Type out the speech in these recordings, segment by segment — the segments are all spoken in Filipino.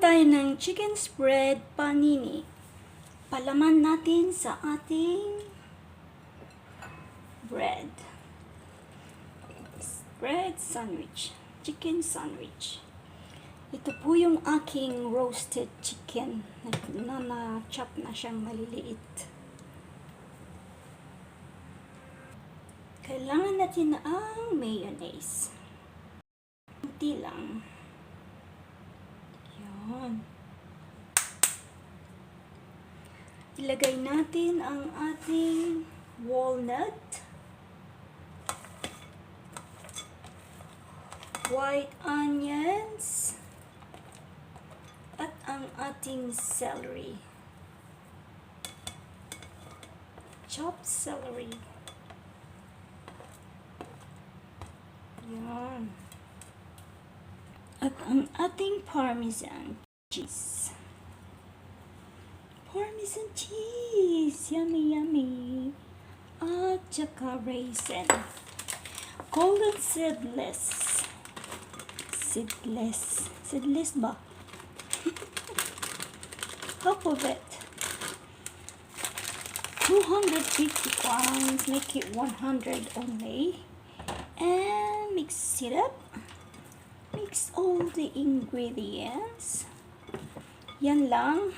tayo ng chicken spread panini. Palaman natin sa ating bread. Bread sandwich. Chicken sandwich. Ito po yung aking roasted chicken na chop na siyang maliliit. Kailangan natin ang mayonnaise. Kunti lang. Yan. Ilagay natin ang ating walnut, white onions, at ang ating celery. Chopped celery. Yan. At ang ating parmesan cheese. Parmesan cheese! Yummy, yummy! At saka raisin. Golden seedless. Seedless ba? Half of it. 250 grams. Make it 100 only. And mix it up. Mix all the ingredients. Yan lang.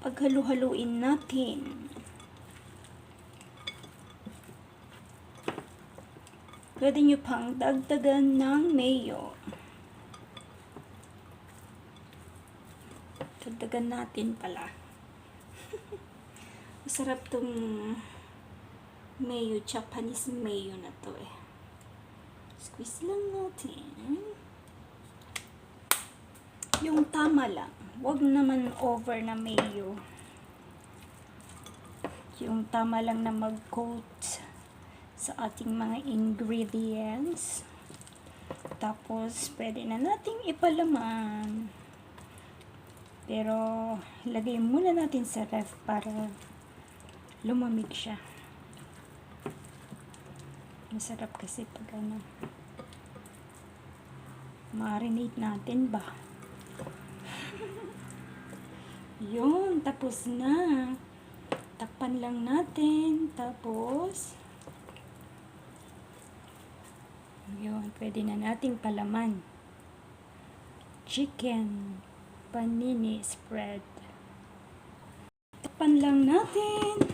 Paghalu-haluin natin. Pwede nyo pang dagdagan ng mayo. Dagdagan natin pala. Masarap tong mayo, Japanese mayo na to eh. Squeeze lang natin. Yung tama lang. Huwag naman over na mayo. Yung tama lang na mag-coat sa ating mga ingredients. Tapos, pwede na nating ipalaman. Pero, lagay muna natin sa ref para lumamig siya. Masarap kasi pag ano, marinate natin ba? Yun, tapos na. Takpan lang natin. Tapos, yun, pwede na nating palaman. Chicken panini spread. Takpan lang natin.